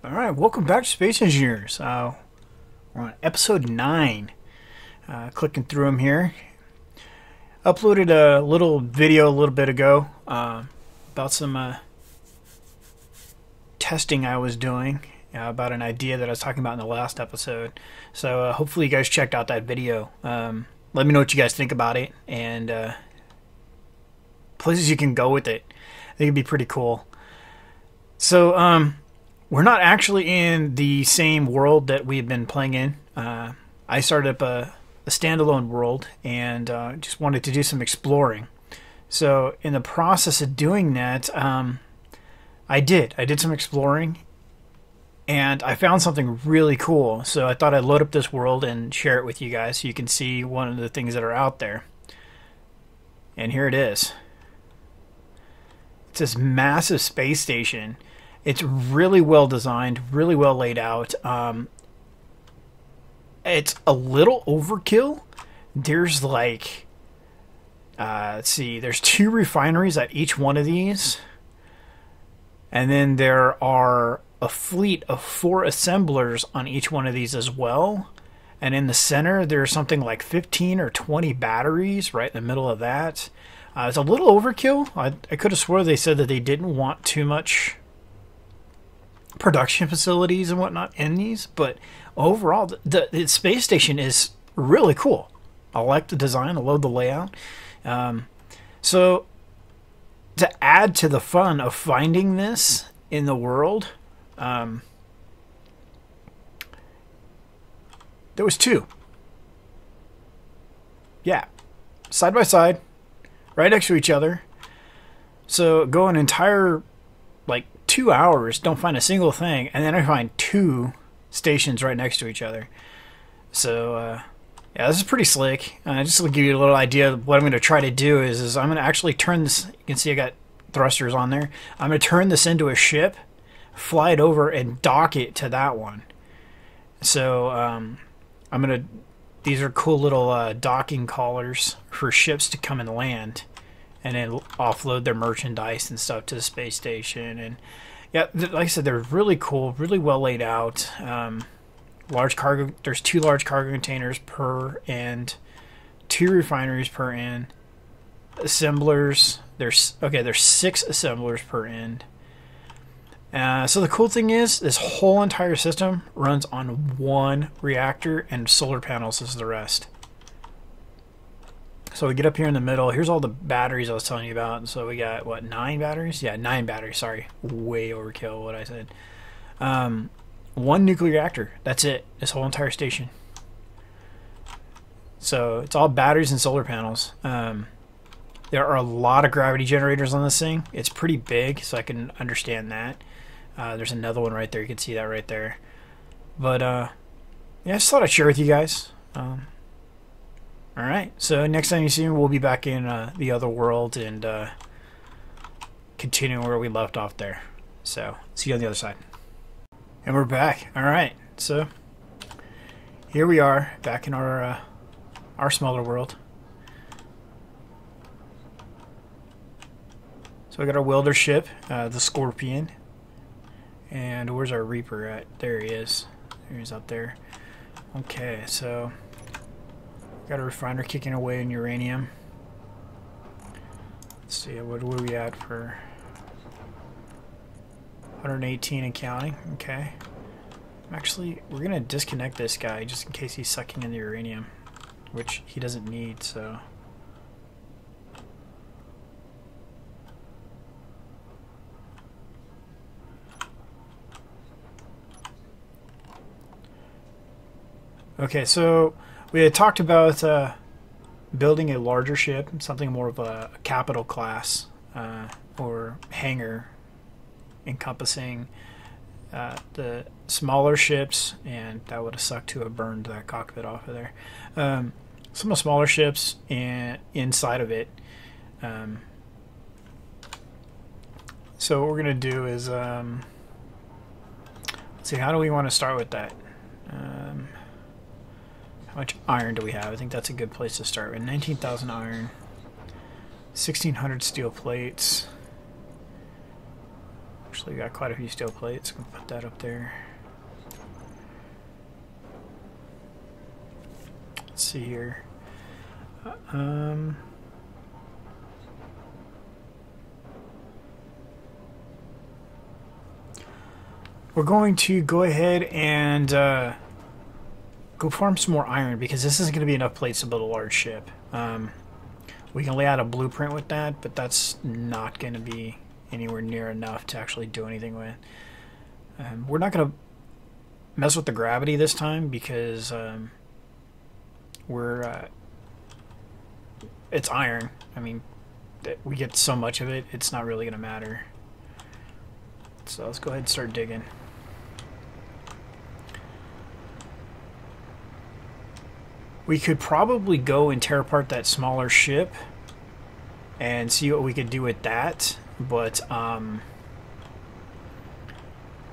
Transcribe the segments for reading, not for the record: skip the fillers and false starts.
Alright, welcome back to Space Engineers. We're on episode 9. Clicking through them here. Uploaded a little video a little bit ago about some testing I was doing about an idea that I was talking about in the last episode. So hopefully you guys checked out that video. Let me know what you guys think about it and places you can go with it. I think it'd be pretty cool. So, we're not actually in the same world that we've been playing in. I started up a standalone world and just wanted to do some exploring. So in the process of doing that, I did some exploring and I found something really cool. So I thought I'd load up this world and share it with you guys so you can see one of the things that are out there. And here it is. It's this massive space station. It's really well designed, really well laid out. It's a little overkill. There's like, let's see, there's 2 refineries at each one of these. And then there are a fleet of 4 assemblers on each one of these as well. And in the center, there's something like 15 or 20 batteries right in the middle of that. It's a little overkill. I could have swore they said that they didn't want too much production facilities and whatnot in these, but overall the space station is really cool. I like the design, I love the layout. So to add to the fun of finding this in the world, there was 2, yeah, side by side, right next to each other. So go an entire like 2 hours, don't find a single thing, and then I find 2 stations right next to each other. So yeah, this is pretty slick. Just to give you a little idea of what I'm going to try to do is I'm going to actually turn this, you can see I got thrusters on there, I'm going to turn this into a ship, fly it over and dock it to that one. So I'm going to, these are cool little docking collars for ships to come and land and then offload their merchandise and stuff to the space station. And yeah, like I said, they're really cool, really well laid out. Large cargo. There's 2 large cargo containers per end, 2 refineries per end. Assemblers. There's 6 assemblers per end. So the cool thing is, this whole entire system runs on 1 reactor, and solar panels is the rest. So we get up here in the middle. Here's all the batteries I was telling you about. So we got, what, 9 batteries? Yeah, 9 batteries. Sorry. Way overkill what I said. 1 nuclear reactor. That's it. This whole entire station. So it's all batteries and solar panels. There are a lot of gravity generators on this thing. It's pretty big, so I can understand that. There's another one right there. You can see that right there. But, yeah, I just thought I'd share with you guys. Alright, so next time you see me, we'll be back in the other world and continuing where we left off there. So, see you on the other side. And we're back. Alright, so here we are, back in our smaller world. So we got our welder ship, the Scorpion. And where's our Reaper at? There he is. He's up there. Okay, so got a refiner kicking away in uranium. Let's see, what are we at for 118 and counting? Okay. Actually, we're going to disconnect this guy just in case he's sucking in the uranium, which he doesn't need, so. Okay, so we had talked about building a larger ship, something more of a capital class or hangar, encompassing the smaller ships, and that would have sucked to have burned that cockpit off of there. Some of the smaller ships and inside of it. So what we're gonna do is let's see, how do we want to start with that? How much iron do we have? I think that's a good place to start with. 19,000 iron, 1,600 steel plates. Actually, got quite a few steel plates. I'm gonna put that up there. Let's see here. We're going to go ahead and go farm some more iron because this isn't going to be enough plates to build a large ship. We can lay out a blueprint with that, but that's not going to be anywhere near enough to actually do anything with. We're not going to mess with the gravity this time because it's iron. I mean, we get so much of it, it's not really going to matter. So let's go ahead and start digging. We could probably go and tear apart that smaller ship and see what we could do with that, but I'm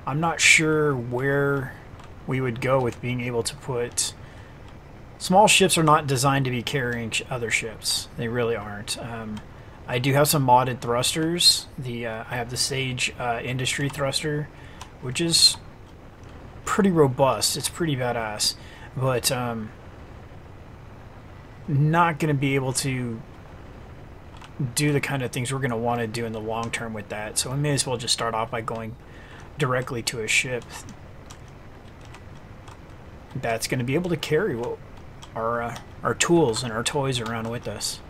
not sure where we would go with being able to put... Small ships are not designed to be carrying other ships. They really aren't. I do have some modded thrusters. I have the Sage Industry thruster, which is pretty robust. It's pretty badass, but not going to be able to do the kind of things we're going to want to do in the long term with that. So we may as well just start off by going directly to a ship that's going to be able to carry our tools and our toys around with us.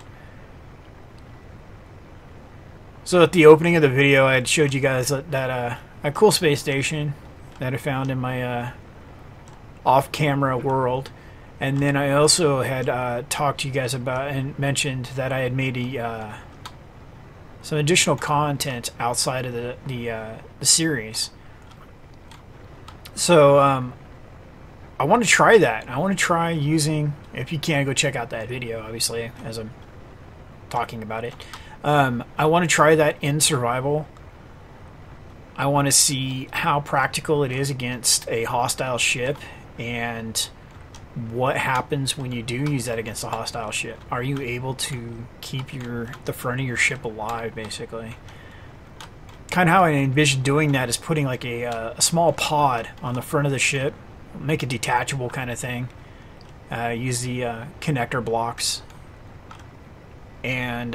So at the opening of the video, I had showed you guys that a cool space station that I found in my off-camera world. And then I also had talked to you guys about and mentioned that I had made some additional content outside of the series. So I want to try that. I want to try using, if you can, go check out that video, obviously, as I'm talking about it. I want to try that in survival. I want to see how practical it is against a hostile ship and what happens when you do use that against a hostile ship. Are you able to keep the front of your ship alive, basically? Kind of how I envision doing that is putting like a small pod on the front of the ship, make a detachable kind of thing, use the connector blocks, and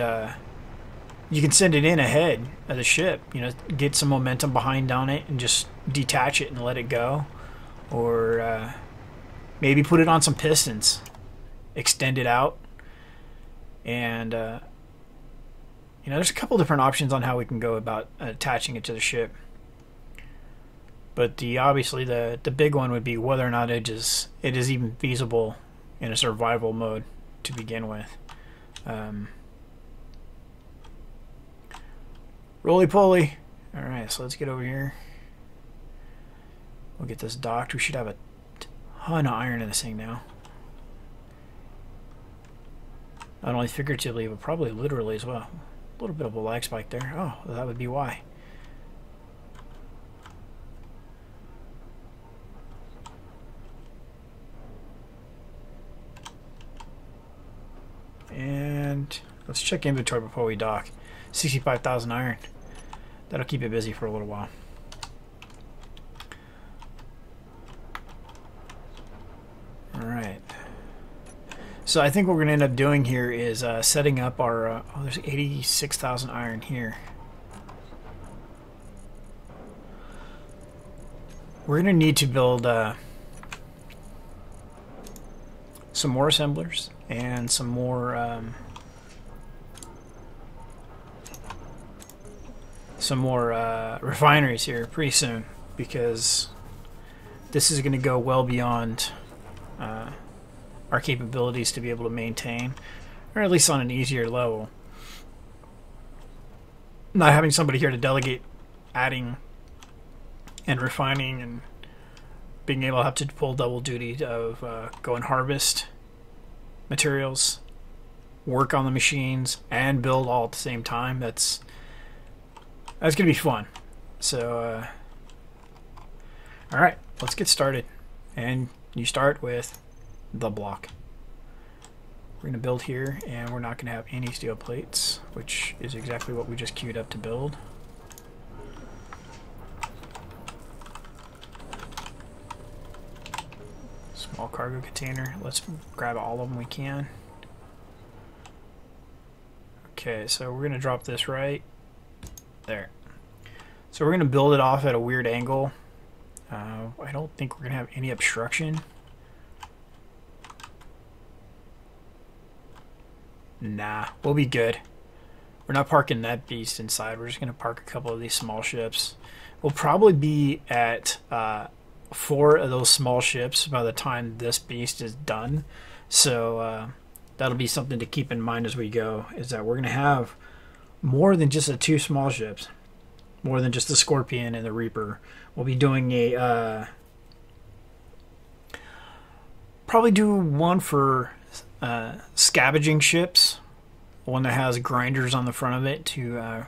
you can send it in ahead of the ship, you know, get some momentum behind on it and just detach it and let it go. Or maybe put it on some pistons, extend it out, and you know, there's a couple different options on how we can go about attaching it to the ship. But obviously the big one would be whether or not it is even feasible in a survival mode to begin with. Roly-poly. Alright, so let's get over here. We'll get this docked. We should have a ton of iron in this thing now. Not only figuratively, but probably literally as well. A little bit of a lag spike there. Oh, that would be why. And let's check inventory before we dock. 65,000 iron. That'll keep it busy for a little while. Alright. So I think what we're going to end up doing here is setting up our... oh, there's 86,000 iron here. We're going to need to build some more assemblers and some more refineries here pretty soon, because this is going to go well beyond our capabilities to be able to maintain, or at least on an easier level. Not having somebody here to delegate adding and refining and being able to have to pull double duty of go and harvest materials, work on the machines, and build all at the same time. That's gonna be fun. So alright, let's get started. And you start with the block. We're gonna build here, and we're not gonna have any steel plates, which is exactly what we just queued up to build. Small cargo container. Let's grab all of them we can. Okay, so we're going to drop this right there. So we're going to build it off at a weird angle. I don't think we're going to have any obstruction. Nah, we'll be good. We're not parking that beast inside. We're just going to park a couple of these small ships. We'll probably be at 4 of those small ships by the time this beast is done. So that'll be something to keep in mind as we go, is that we're going to have more than just the 2 small ships. More than just the Scorpion and the Reaper. We'll be doing a... probably do one for scavenging ships. One that has grinders on the front of it to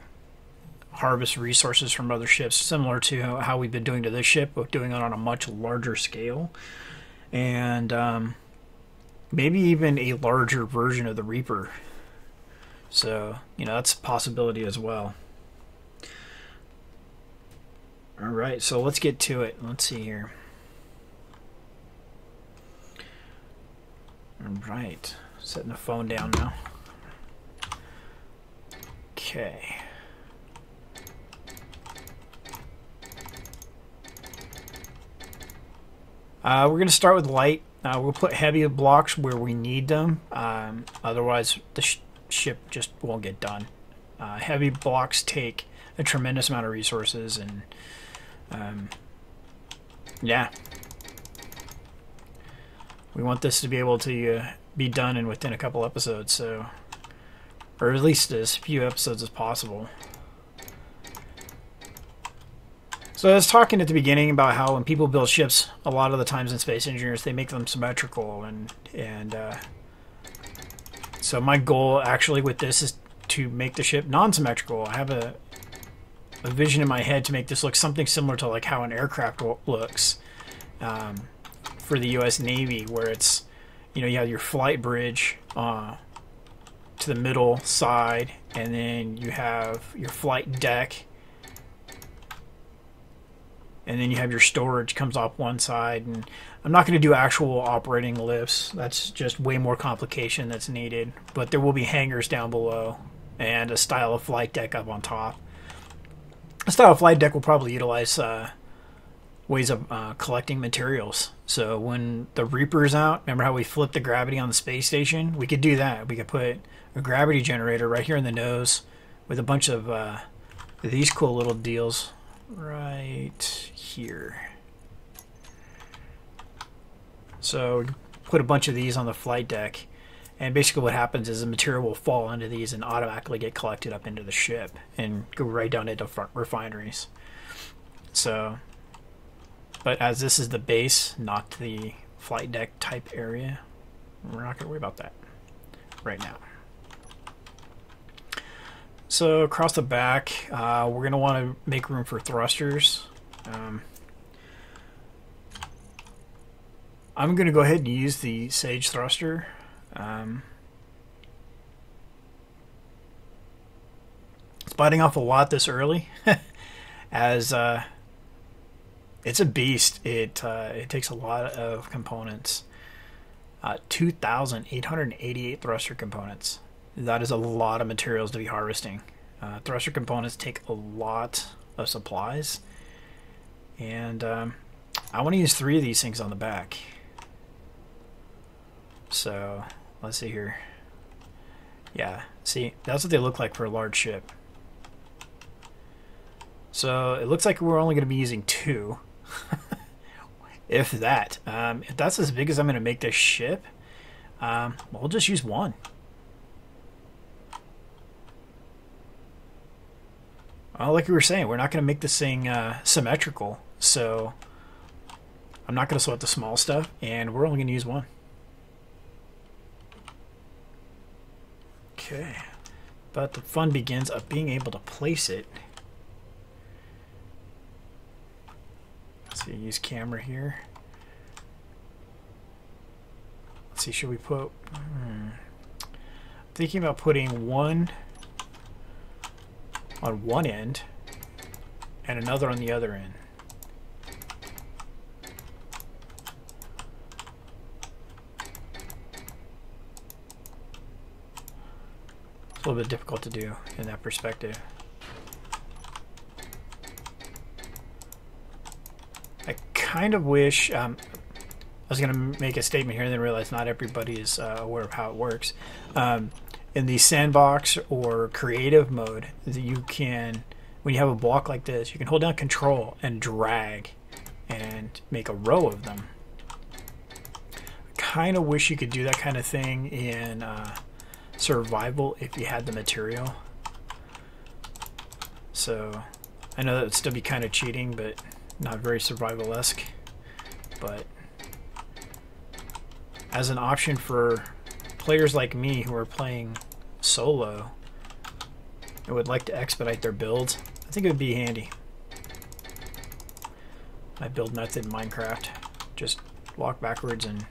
harvest resources from other ships, similar to how we've been doing to this ship, but doing it on a much larger scale. And maybe even a larger version of the Reaper. So, that's a possibility as well. Alright, so let's get to it. Let's see here. Alright, setting the phone down now. Okay. We're going to start with light. We'll put heavy blocks where we need them. Otherwise, the ship just won't get done. Heavy blocks take a tremendous amount of resources, and yeah. We want this to be able to be done in within a couple episodes, so, or at least as few episodes as possible. So I was talking at the beginning about how when people build ships, a lot of the times in Space Engineers, they make them symmetrical, and so my goal actually with this is to make the ship non-symmetrical. I have a vision in my head to make this look something similar to like how an aircraft looks for the U.S. Navy, where it's, you have your flight bridge to the middle side, and then you have your flight deck, and then you have your storage comes off one side. And I'm not going to do actual operating lifts. That's just way more complication that's needed. But there will be hangars down below and a style of flight deck up on top. A style of flight deck will probably utilize ways of collecting materials. So when the Reaper's out, remember how we flipped the gravity on the space station? We could do that. We could put a gravity generator right here in the nose with a bunch of these cool little deals right here. So we put a bunch of these on the flight deck, and basically what happens is the material will fall into these and automatically get collected up into the ship and go right down into refineries. So, but as this is the base, not the flight deck type area, we're not going to worry about that right now. So across the back, we're going to want to make room for thrusters. I'm going to go ahead and use the Sage thruster. It's biting off a lot this early, as it's a beast. It takes a lot of components. 2,888 thruster components. That is a lot of materials to be harvesting. Thruster components take a lot of supplies, and I want to use 3 of these things on the back. So let's see here. Yeah, see, that's what they look like for a large ship. So it looks like we're only going to be using 2. If that. If that's as big as I'm going to make this ship, we'll just use 1. Well, like we were saying, we're not going to make this thing symmetrical, so I'm not going to sweat the small stuff, and we're only going to use 1. Okay, but the fun begins of being able to place it. Let's see, use camera here. Let's see, should we put... thinking about putting 1 on one end and another on the other end. a little bit difficult to do in that perspective. I kind of wish, I was going to make a statement here and then realize not everybody is aware of how it works. In the sandbox or creative mode, you can, when you have a block like this, you can hold down control and drag and make a row of them. Kind of wish you could do that kind of thing in survival if you had the material. So I know that would still be kind of cheating, but not very survival-esque. But as an option for players like me who are playing solo and would like to expedite their builds, I think it would be handy. My build method in Minecraft, just walk backwards and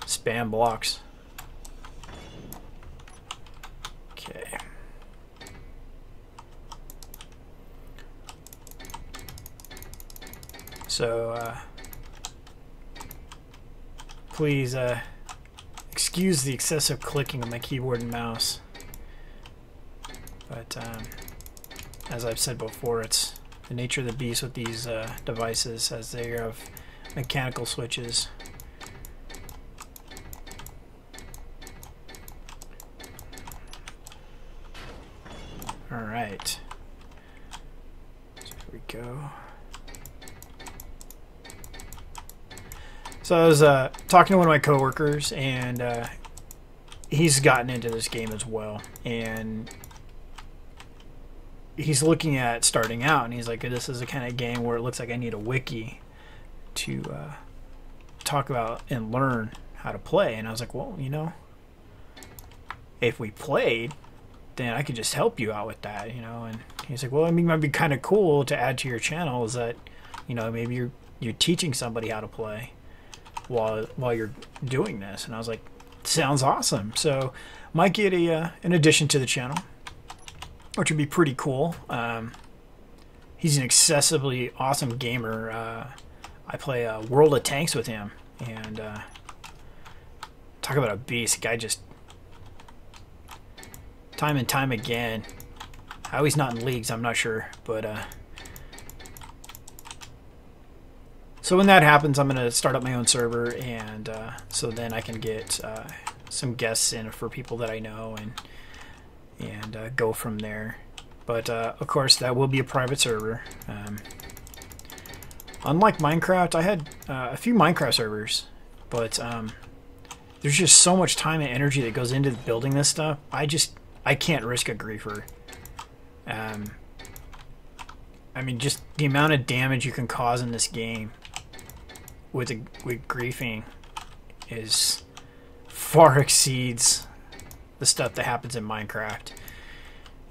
spam blocks. Okay. So, please excuse the excessive clicking of my keyboard and mouse. But as I've said before, it's the nature of the beast with these devices, as they have mechanical switches. Alright. So here we go. So I was talking to one of my coworkers, and he's gotten into this game as well, and he's looking at starting out, and he's like, this is the kind of game where it looks like I need a wiki to talk about and learn how to play. And I was like, well, you know, if we played, then I could just help you out with that, you know. And he's like, well, I mean, it might be kind of cool to add to your channel is that, you know, maybe you're teaching somebody how to play while you're doing this. And I was like, sounds awesome. So might get an addition to the channel, which would be pretty cool. He's an excessively awesome gamer. I play World of Tanks with him, and talk about a beast. The guy just time and time again. How he's not in leagues, I'm not sure, but so when that happens, I'm gonna start up my own server, and so then I can get some guests in for people that I know, and go from there. But of course, that will be a private server. Unlike Minecraft, I had a few Minecraft servers, but there's just so much time and energy that goes into building this stuff. I can't risk a griefer. I mean, just the amount of damage you can cause in this game with griefing is far exceeds the stuff that happens in Minecraft.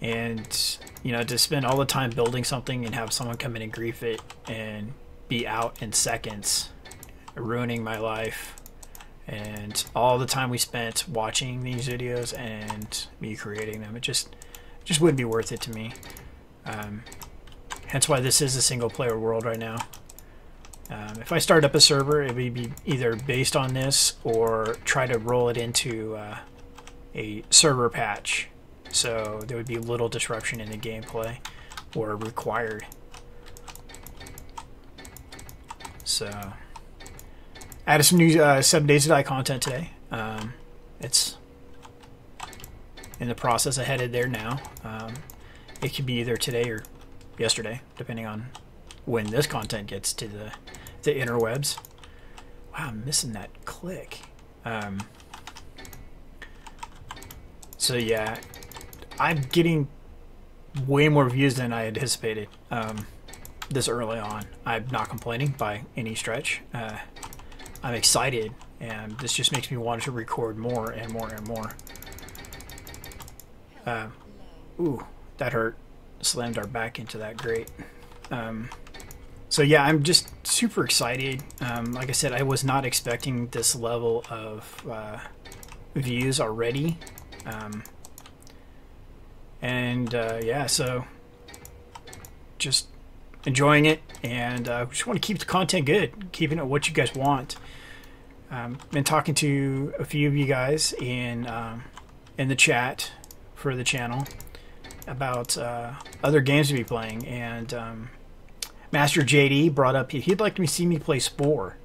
And you know, to spend all the time building something and have someone come in and grief it and be out in seconds, ruining my life, and all the time we spent watching these videos and me creating them, it just wouldn't be worth it to me. Hence why this is a single player world right now. If I start up a server, it would be either based on this or try to roll it into a server patch, so there would be little disruption in the gameplay or required. So added some new 7 Days to Die content today. It's in the process. I headed there now. It could be either today or yesterday, depending on when this content gets to the interwebs. Wow, I'm missing that click. So yeah, I'm getting way more views than I anticipated this early on. I'm not complaining by any stretch. I'm excited, and this just makes me want to record more and more and more. Ooh, that hurt. Slammed our back into that grate. So yeah, I'm just super excited. Like I said, I was not expecting this level of views already. Yeah, so just enjoying it, and just want to keep the content good, keeping it what you guys want. Been talking to a few of you guys in the chat for the channel about other games to be playing, and Master JD brought up he'd like to see me play Spore.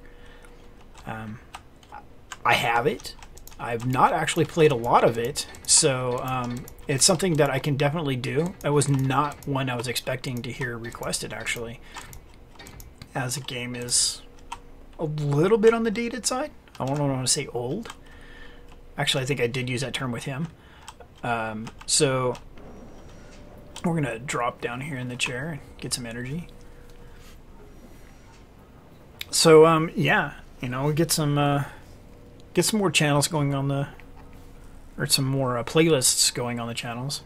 I have it. I've not actually played a lot of it, so it's something that I can definitely do. It was not one I was expecting to hear requested, actually, as the game is a little bit on the dated side. I don't want to say old. Actually, I think I did use that term with him. So we're going to drop down here in the chair and get some energy. So, yeah, you know, get some more channels going on the, or some more playlists going on the channels.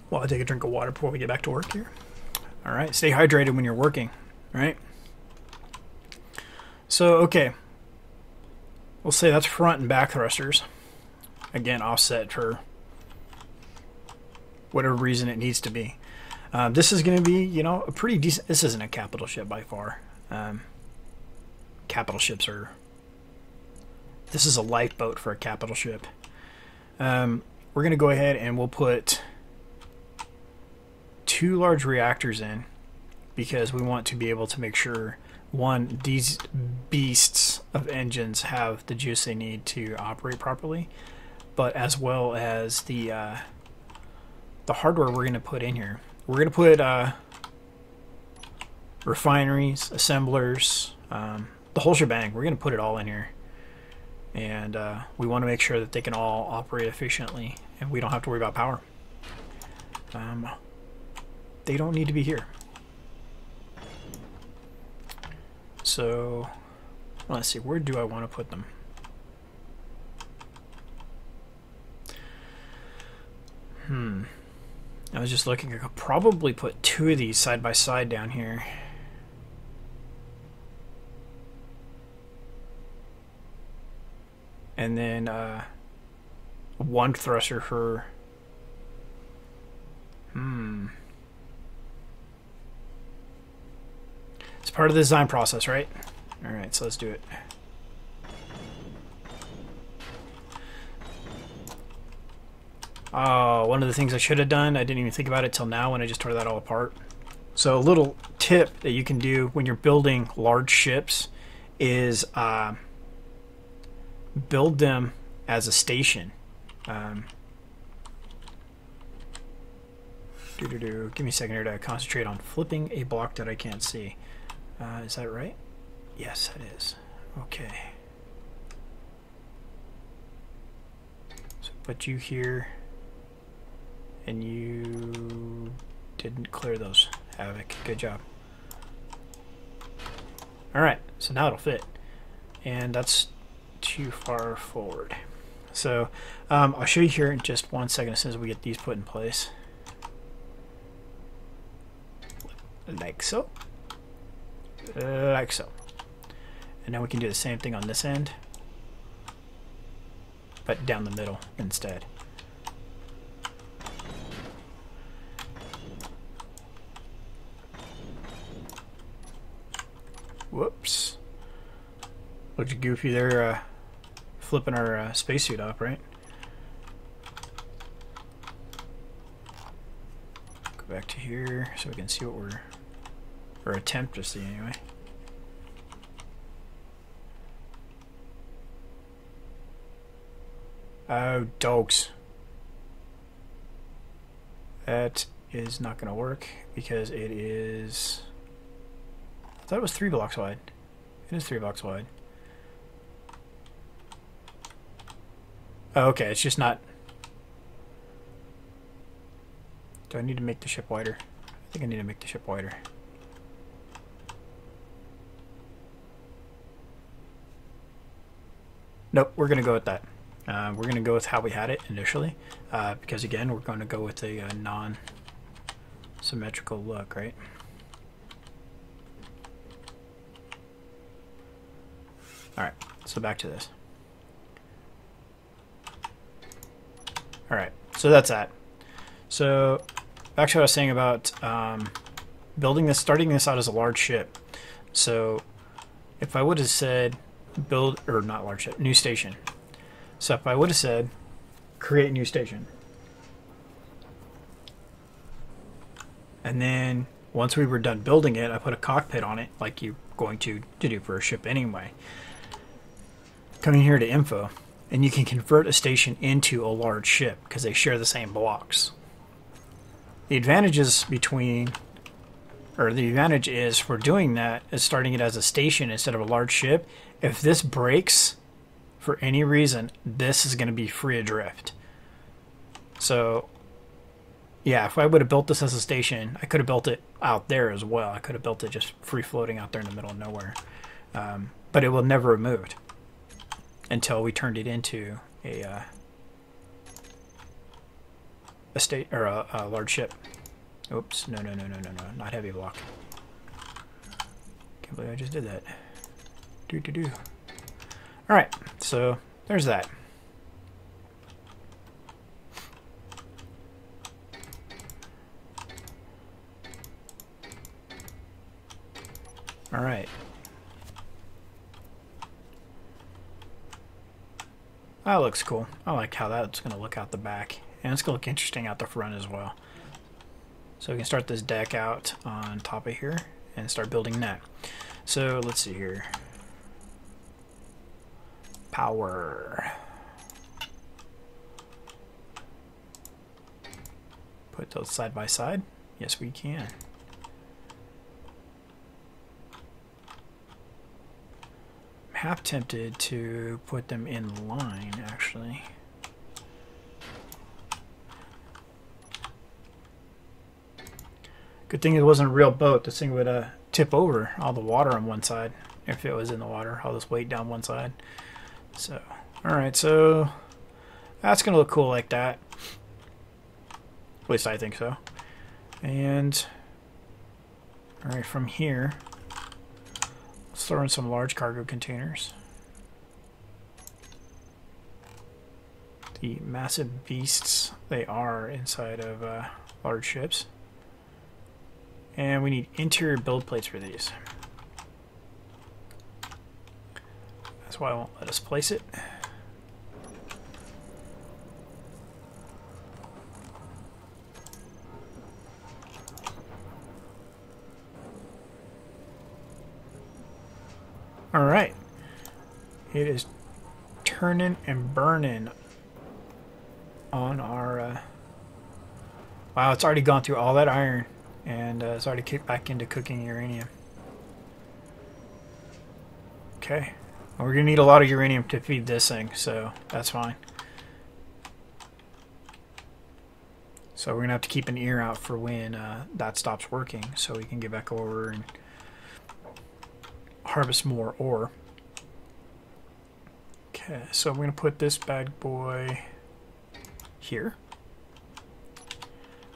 Well, I take a drink of water before we get back to work here. All right, stay hydrated when you're working, all right? So, okay, we'll say that's front and back thrusters. Again, offset for whatever reason it needs to be. This is going to be, you know, a pretty decent. This isn't a capital ship by far. Capital ships are. This is a lifeboat for a capital ship. We're going to go ahead and we'll put 2 large reactors in because we want to be able to make sure, one, these beasts of engines have the juice they need to operate properly, but as well as the hardware we're going to put in here. We're going to put refineries, assemblers, the whole shebang. We're going to put it all in here. And we want to make sure that they can all operate efficiently and we don't have to worry about power. They don't need to be here. So, let's see, where do I want to put them? I was just looking, I could probably put 2 of these side by side down here. And then 1 thruster for... It's part of the design process, right? Alright, so let's do it. Oh, one of the things I should have done, I didn't even think about it till now when I just tore that all apart. So a little tip that you can do when you're building large ships is build them as a station. Give me a second here to concentrate on flipping a block that I can't see. Is that right? Yes, it is. Okay. So put you here, and you didn't clear those, Havoc. Good job. Alright, so now it'll fit. And that's too far forward. So I'll show you here in just 1 second as soon as we get these put in place. Like so. Like so. And now we can do the same thing on this end, but down the middle instead. Whoops. Looked goofy there, flipping our spacesuit up, right? Go back to here so we can see what we're... or attempt to see anyway. Oh, dogs. That is not going to work because it is... I thought it was 3 blocks wide. It is 3 blocks wide. Oh, okay, it's just not... Do I need to make the ship wider? I think I need to make the ship wider. Nope, we're going to go with that. We're going to go with how we had it initially, because again, we're going to go with a non-symmetrical look, right? Alright, so back to this. Alright, so that's that. So, back to what I was saying about starting this out as a large ship. So, if I would have said build, or not large ship, new station. So if I would have said, create new station. And then once we were done building it, I put a cockpit on it, like you're going to do for a ship anyway. Coming here to info, and you can convert a station into a large ship because they share the same blocks. The advantages between, or the advantage is for doing that is starting it as a station instead of a large ship. If this breaks for any reason, this is going to be free adrift. So yeah, if I would have built this as a station, I could have built it out there as well. I could have built it just free floating out there in the middle of nowhere. But it will never have moved until we turned it into a state or a large ship. Oops, no, not heavy block. Can't believe I just did that. All right, so there's that. All right. That looks cool. I like how that's going to look out the back. And it's going to look interesting out the front as well. So we can start this deck out on top of here and start building that. So let's see here. Power. Put those side by side. Yes, we can. I'm half tempted to put them in line, actually. Good thing it wasn't a real boat. This thing would tip over all the water on one side if it was in the water. All this weight down one side. So, alright, so that's going to look cool like that. At least I think so. And, alright, from here, let's throw in some large cargo containers. The massive beasts they are inside of large ships. And we need interior build plates for these. That's why I won't let us place it. All right. It is turning and burning on our... wow, it's already gone through all that iron. And it's already kicked back into cooking uranium. Okay. Well, we're going to need a lot of uranium to feed this thing, so that's fine. So we're going to have to keep an ear out for when that stops working so we can get back over and harvest more ore. Okay, so I'm going to put this bad boy here.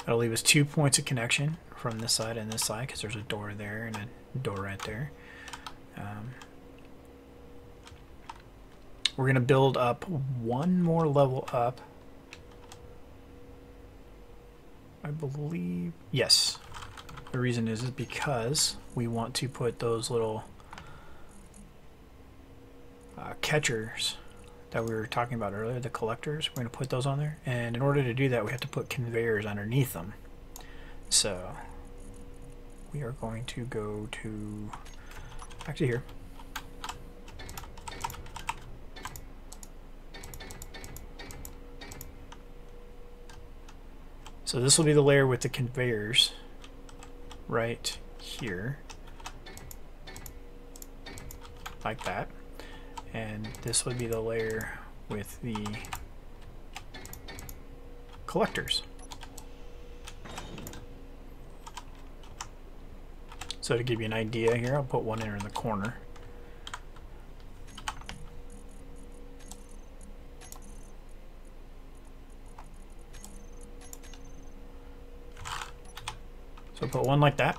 That'll leave us 2 points of connection from this side and this side because there's a door there and a door right there. We're going to build up one more level up. I believe, yes. The reason is because we want to put those little catchers that we were talking about earlier, the collectors. We're going to put those on there. And in order to do that, we have to put conveyors underneath them. So we are going to go to back to here. So this will be the layer with the conveyors right here, like that. And this would be the layer with the collectors. So to give you an idea here, I'll put one in the corner. So put one like that,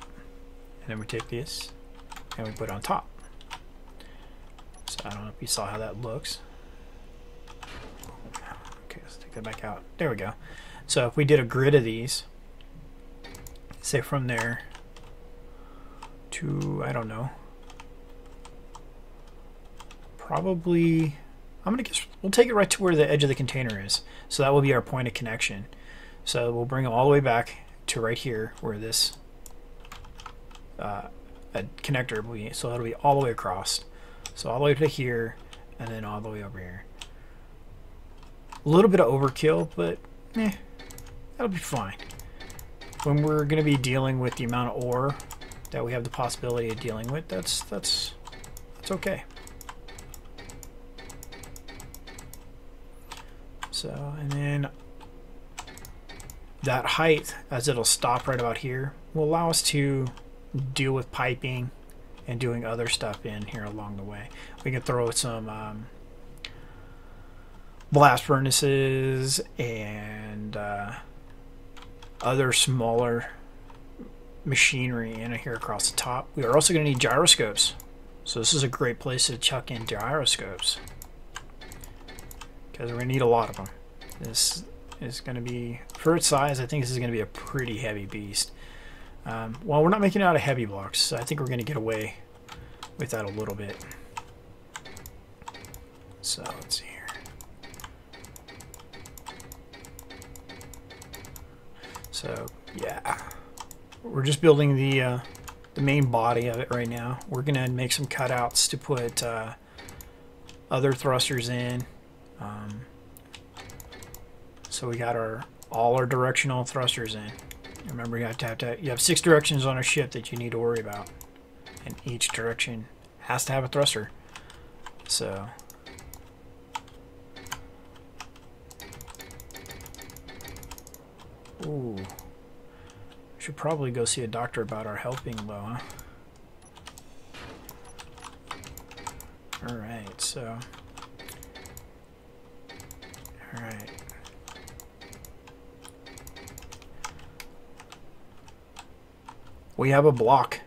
and then we take this and we put it on top. So I don't know if you saw how that looks. Okay, let's take that back out. There we go. So if we did a grid of these, say from there to, I don't know, probably we'll take it right to where the edge of the container is. So that will be our point of connection. So we'll bring them all the way back to right here where this a connector will be. So that'll be all the way across. So all the way to here, and then all the way over here. A little bit of overkill, but that'll be fine. When we're going to be dealing with the amount of ore that we have the possibility of dealing with, that's okay. So, and then that height, as it'll stop right about here, will allow us to deal with piping and doing other stuff in here along the way. We can throw some blast furnaces and other smaller machinery in here across the top. We are also going to need gyroscopes. So this is a great place to chuck in gyroscopes, because we're going to need a lot of them. This is going to be, for its size, I think this is going to be a pretty heavy beast. Well, we're not making it out of heavy blocks, so I think we're going to get away with that a little bit. So let's see here. So yeah, we're just building the main body of it right now. We're gonna make some cutouts to put other thrusters in. So we got all our directional thrusters in. Remember, you have 6 directions on a ship that you need to worry about, and each direction has to have a thruster. So ooh, should probably go see a doctor about our health being low, huh? Alright, so alright. We have a block.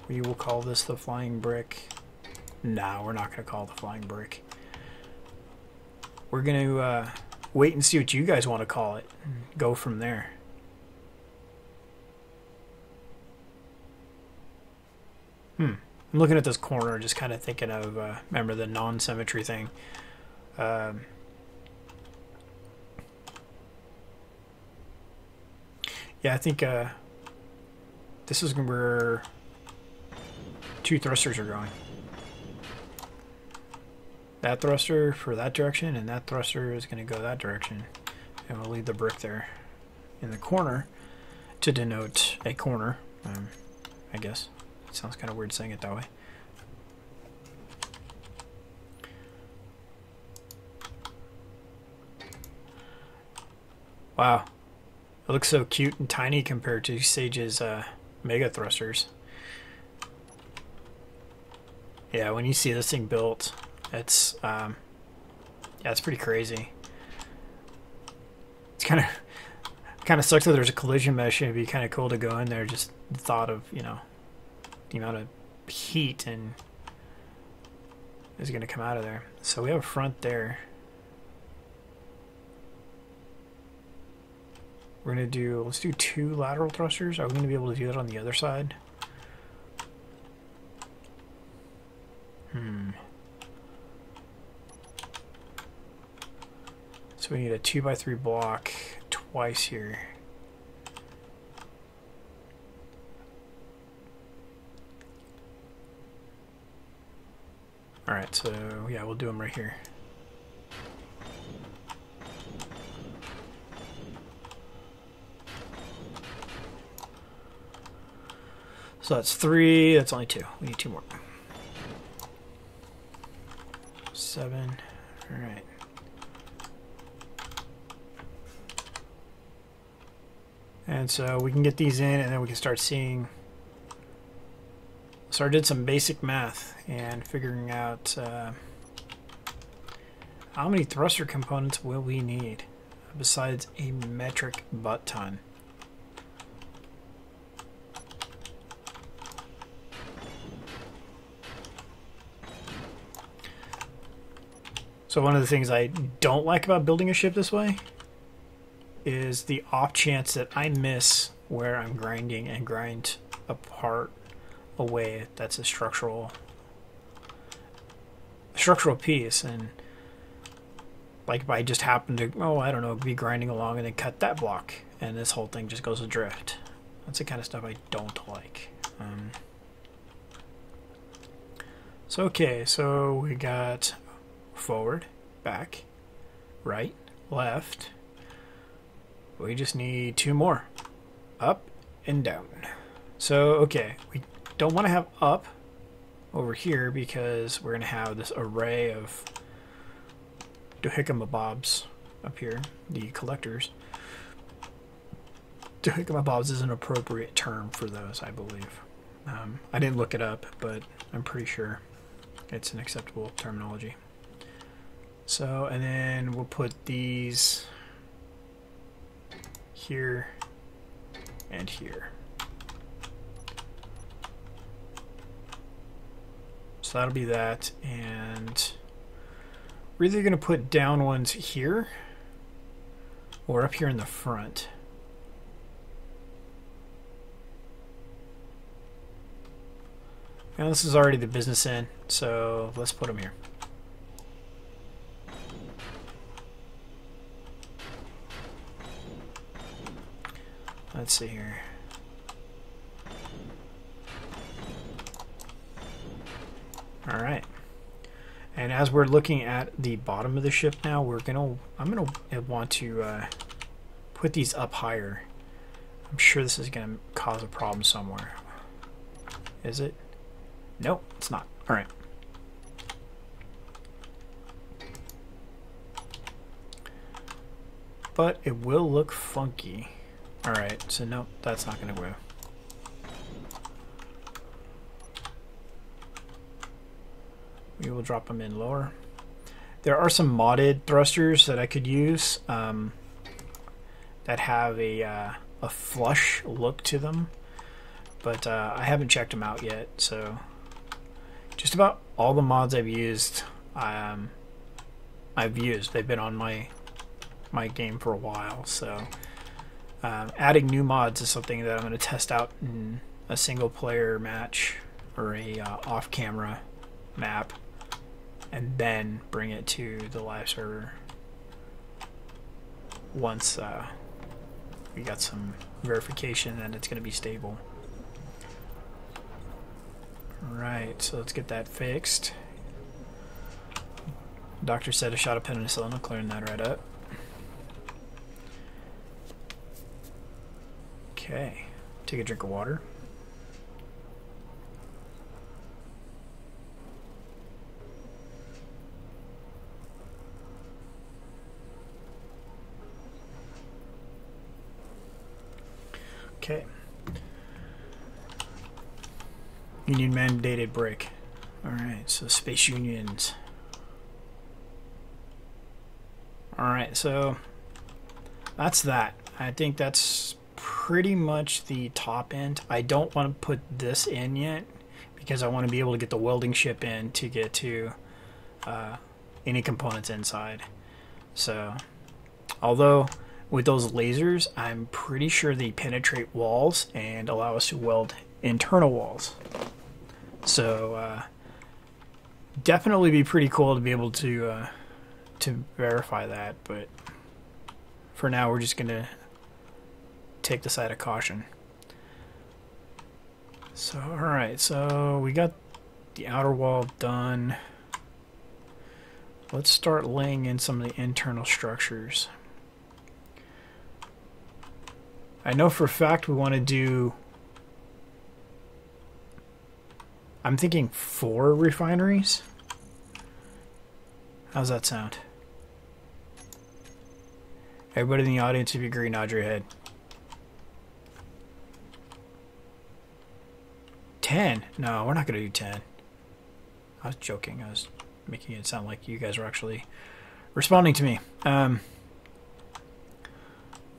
We will call this the flying brick. No, we're not going to call it the flying brick. We're going to wait and see what you guys want to call it. Go from there. I'm looking at this corner, just kind of thinking of, remember the non-symmetry thing. Yeah, I think this is where 2 thrusters are going. That thruster for that direction, and that thruster is going to go that direction. And we'll leave the brick there in the corner to denote a corner, I guess. It sounds kind of weird saying it that way. Wow. It looks so cute and tiny compared to Sage's mega thrusters. Yeah, when you see this thing built, it's yeah, it's pretty crazy. It's kind of sucks that there's a collision mesh. It'd be kind of cool to go in there. Just the thought of, you know, the amount of heat and is going to come out of there. So we have a front there. We're going to do, let's do 2 lateral thrusters. Are we going to be able to do that on the other side? So we need a 2x3 block twice here. Alright, so yeah, we'll do them right here. So that's 3, that's only 2. We need 2 more. 7, alright. And so we can get these in, and then we can start seeing. So I did some basic math and figuring out how many thruster components will we need besides a metric butt ton. So one of the things I don't like about building a ship this way is the off chance that I miss where I'm grinding and grind a part away that's a structural piece, and Like if I just happen to, oh, I don't know, be grinding along and then cut that block, and this whole thing just goes adrift. That's the kind of stuff I don't like. So okay, so we got forward, back, right, left. We just need 2 more. Up and down. So, okay, we don't want to have up over here because we're going to have this array of dohickama-bobs up here, the collectors. Dohickama-bobs is an appropriate term for those, I believe. I didn't look it up, but I'm pretty sure it's an acceptable terminology. So, and then we'll put these here and here. So that'll be that, and we're either going to put down ones here or up here in the front. Now this is already the business end, so let's put them here. Let's see here. All right. And as we're looking at the bottom of the ship now, I'm gonna want to put these up higher. I'm sure this is gonna cause a problem somewhere. Is it? Nope, it's not. All right. But it will look funky. Alright, so nope, that's not going to go. We will drop them in lower. There are some modded thrusters that I could use that have a flush look to them, but I haven't checked them out yet. So just about all the mods I've used, they've been on my game for a while, so adding new mods is something that I'm going to test out in a single player match or a off camera map, and then bring it to the live server once we got some verification that it's going to be stable. Alright, so let's get that fixed. Doctor said a shot of penicillin. I'm clearing that right up. Okay, take a drink of water. Okay. Union mandated break. Alright, so space unions. Alright, so that's that. I think that's pretty much the top end. I don't want to put this in yet because I want to be able to get the welding ship in to get to any components inside. So, although with those lasers, I'm pretty sure they penetrate walls and allow us to weld internal walls. So, definitely be pretty cool to be able to verify that. But for now, we're just gonna take the side of caution. So, alright, so we got the outer wall done. Let's start laying in some of the internal structures. I know for a fact we want to do, I'm thinking 4 refineries. How's that sound? Everybody in the audience, if you agree, nod your head. 10? No, we're not going to do 10. I was joking. I was making it sound like you guys were actually responding to me.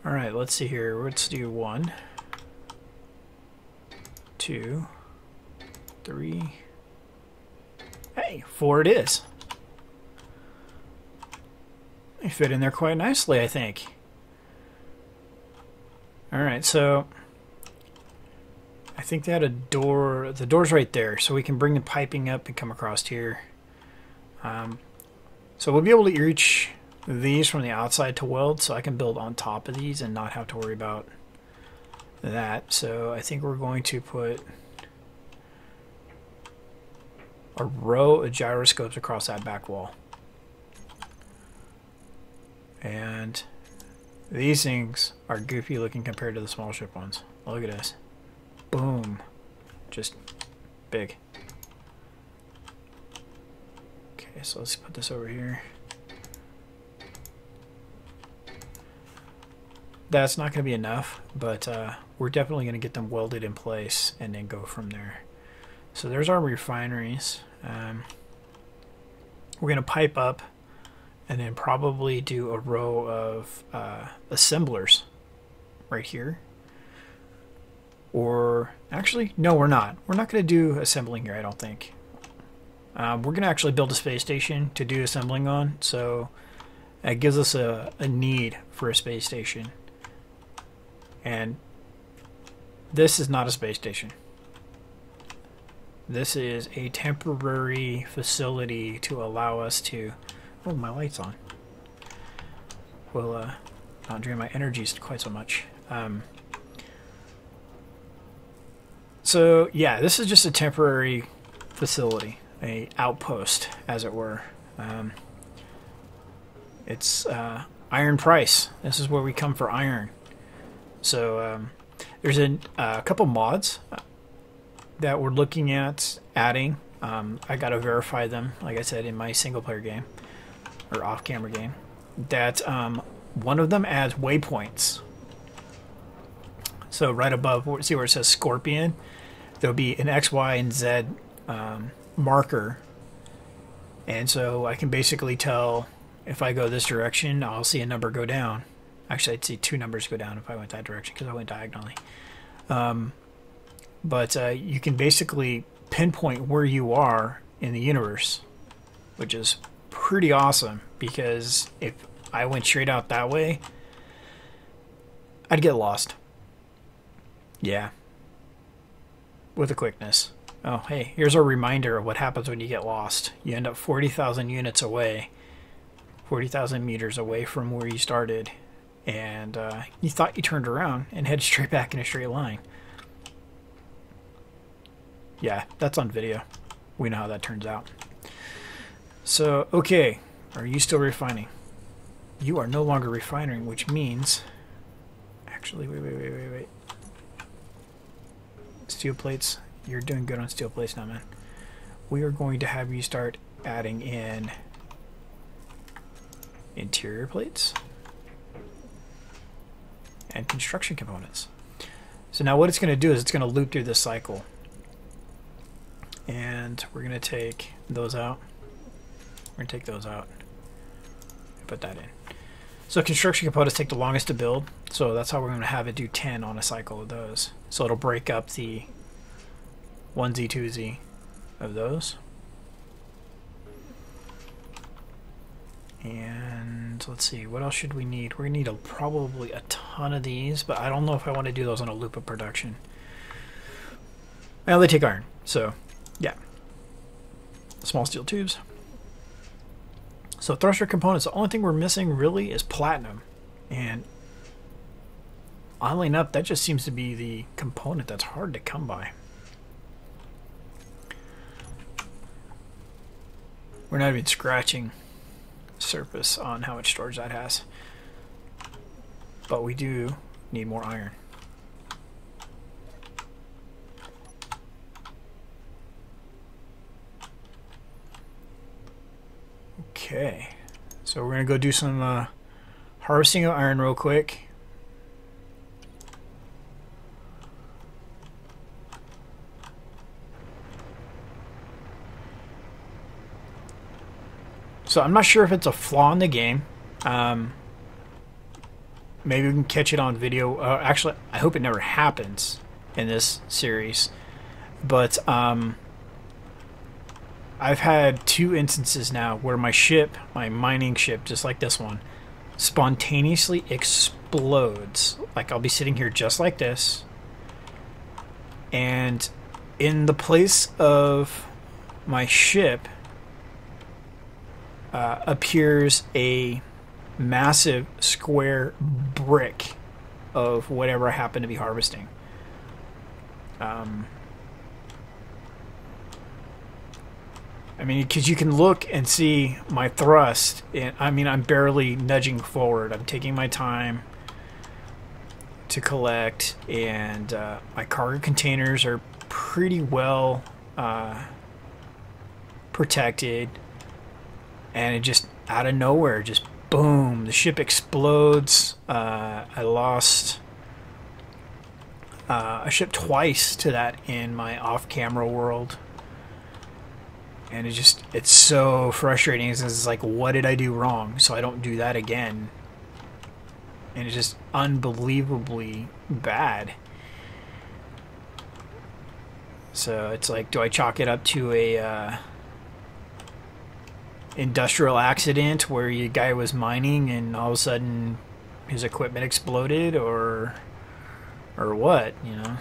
Alright, let's see here. Let's do 1, 2, 3. Hey, 4 it is. They fit in there quite nicely, I think. Alright, so I think they had a door. The door's right there, so we can bring the piping up and come across here. So we'll be able to reach these from the outside to weld, so I can build on top of these and not have to worry about that. So I think we're going to put a row of gyroscopes across that back wall. And these things are goofy looking compared to the small ship ones. Look at this. Boom. Just big. Okay, so let's put this over here. That's not going to be enough, but we're definitely going to get them welded in place and then go from there. So there's our refineries. We're going to pipe up and then probably do a row of assemblers right here. Or actually, no, we're not. We're not going to do assembling here, I don't think. We're going to actually build a space station to do assembling on, so it gives us a need for a space station. And this is not a space station. This is a temporary facility to allow us to... Oh, my light's on. Will not drain my energies quite so much. So, yeah, this is just a temporary facility. A outpost, as it were. It's iron price. This is where we come for iron. So there's a couple mods that we're looking at adding. I got to verify them, like I said, in my single-player game or off-camera game. That one of them adds waypoints. So right above, see where it says Scorpion? There'll be an X, Y, and Z marker, and so I can basically tell if I go this direction, I'll see a number go down. Actually, I'd see two numbers go down if I went that direction because I went diagonally. But you can basically pinpoint where you are in the universe, which is pretty awesome because if I went straight out that way, I'd get lost. Yeah. With a quickness. Oh, hey, here's a reminder of what happens when you get lost. You end up 40,000 units away, 40,000 meters away from where you started, and you thought you turned around and headed straight back in a straight line. Yeah, that's on video. We know how that turns out. So, okay, are you still refining? You are no longer refining, which means... Actually, wait. Steel plates. You're doing good on steel plates now, man. We are going to have you start adding in interior plates and construction components. So now what it's going to do is it's going to loop through this cycle. And we're going to take those out. We're going to take those out and put that in. So construction components take the longest to build. So that's how we're going to have it do 10 on a cycle of those. So it'll break up the 1Z, 2Z of those. And let's see, what else should we need? We're going to need probably a ton of these, but I don't know if I want to do those on a loop of production. Well, they take iron, so yeah. Small steel tubes. So thruster components, the only thing we're missing really is platinum. And oddly enough, that just seems to be the component that's hard to come by. We're not even scratching the surface on how much storage that has. But we do need more iron. Okay, so we're going to go do some harvesting of iron real quick. So I'm not sure if it's a flaw in the game. Maybe we can catch it on video. Actually, I hope it never happens in this series. But I've had 2 instances now where my ship, my mining ship, just like this one, spontaneously explodes. Like I'll be sitting here just like this, and in the place of my ship appears a massive square brick of whatever I happen to be harvesting. I mean, because you can look and see my thrust. And, I mean, I'm barely nudging forward. I'm taking my time to collect, and my cargo containers are pretty well protected. And it just, out of nowhere, just boom, the ship explodes. I lost a ship twice to that in my off-camera world. And it's so frustrating. It's like, what did I do wrong so I don't do that again? And it's just unbelievably bad. So it's like, do I chalk it up to a industrial accident where the guy was mining and all of a sudden his equipment exploded, or what, you know?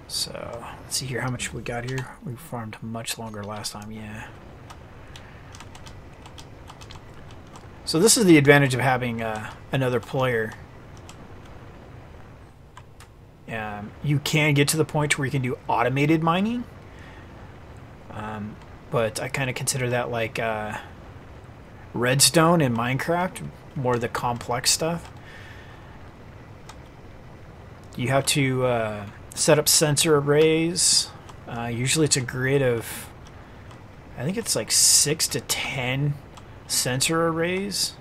So, let's see here how much we got here. We farmed much longer last time, yeah. So this is the advantage of having another player. You can get to the point where you can do automated mining. But I kind of consider that like redstone in Minecraft, more the complex stuff. You have to set up sensor arrays. Usually it's a grid of, I think it's like 6 to 10 sensor arrays.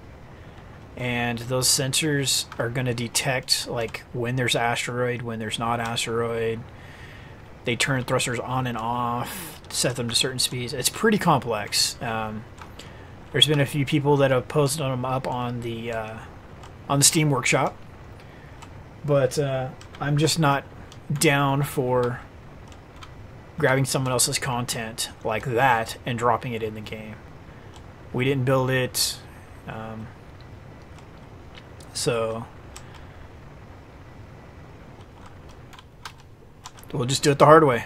And those sensors are going to detect like when there's asteroid, when there's not asteroid. They turn thrusters on and off, set them to certain speeds. It's pretty complex. There's been a few people that have posted them up on the Steam Workshop. But I'm just not down for grabbing someone else's content like that and dropping it in the game. We didn't build it, so we'll just do it the hard way.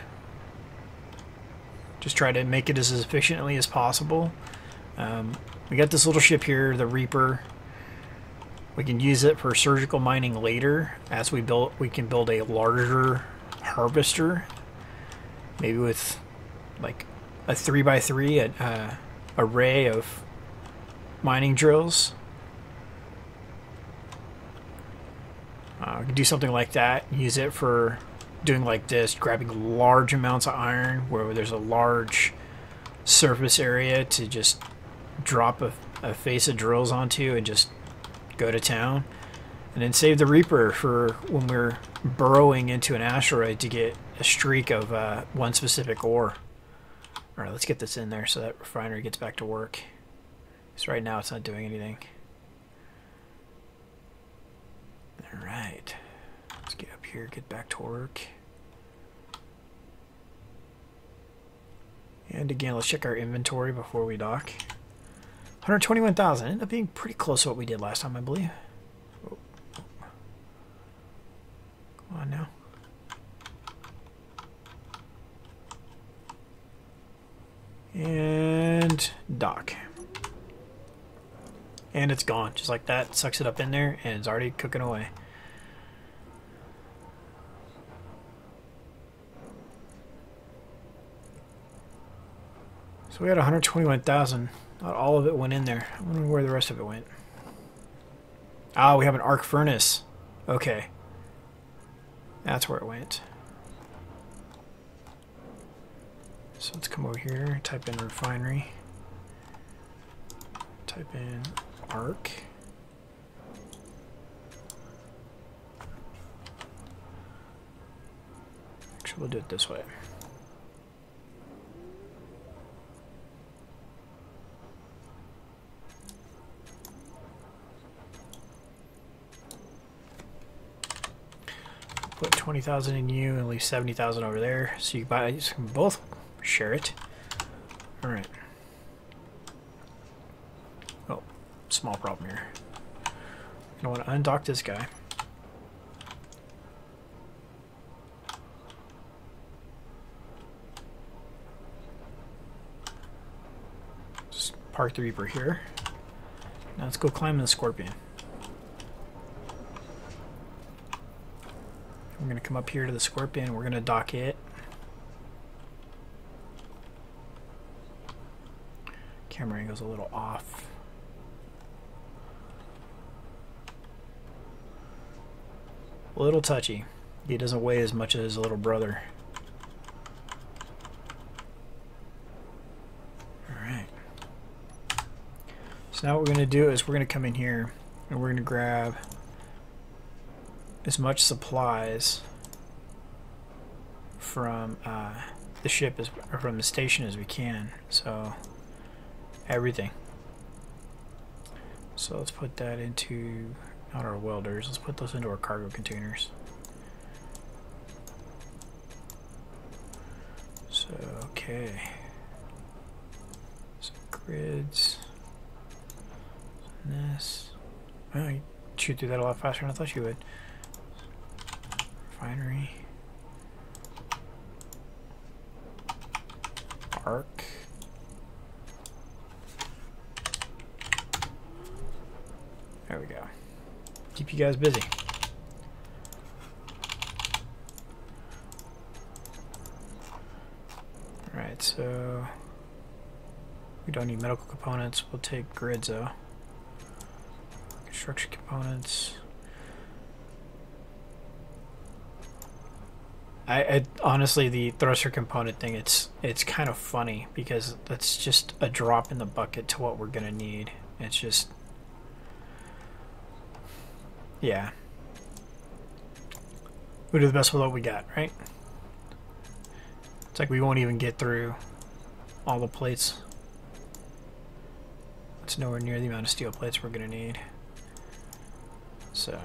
Just try to make it as efficiently as possible. We got this little ship here, the Reaper. We can use it for surgical mining later. As we can build a larger harvester, maybe with like a 3x3 array of mining drills. We can do something like that. Use it for doing like this, grabbing large amounts of iron where there's a large surface area to just drop a face of drills onto and just go to town, and then save the Reaper for when we're burrowing into an asteroid to get a streak of one specific ore. Alright, let's get this in there so that refinery gets back to work. Because right now it's not doing anything. Alright, let's get up here, get back to work. And again, let's check our inventory before we dock. 121,000. Ended up being pretty close to what we did last time, I believe. Oh. Come on now. And dock. And it's gone. Just like that. Sucks it up in there and it's already cooking away. So we had 121,000. Not all of it went in there. I wonder where the rest of it went. Ah, we have an arc furnace. Okay. That's where it went. So let's come over here, type in refinery. Type in arc. Actually, we'll do it this way. Put 20,000 in you and leave 70,000 over there, so you can both share it. All right. Oh, small problem here. I want to undock this guy. Just Park the Reaper here. Now let's go climb the Scorpion. We're going to come up here to the Scorpion. We're going to dock it. Camera angle's a little off. A little touchy. He doesn't weigh as much as his little brother. Alright. So now what we're going to do is we're going to come in here and we're going to grab as much supplies from the ship or from the station as we can. So everything. So let's put that into, not our welders, let's put those into our cargo containers. So, okay. Some grids. And this. Well, you shoot through that a lot faster than I thought you would. Refinery. Arc. There we go. Keep you guys busy. Alright, so we don't need medical components. We'll take grids though. Construction components. I honestly, the thruster component thing, it's kind of funny because that's just a drop in the bucket to what we're gonna need. It's just, yeah, we do the best with what we got, right? It's like we won't even get through all the plates. It's nowhere near the amount of steel plates we're gonna need. So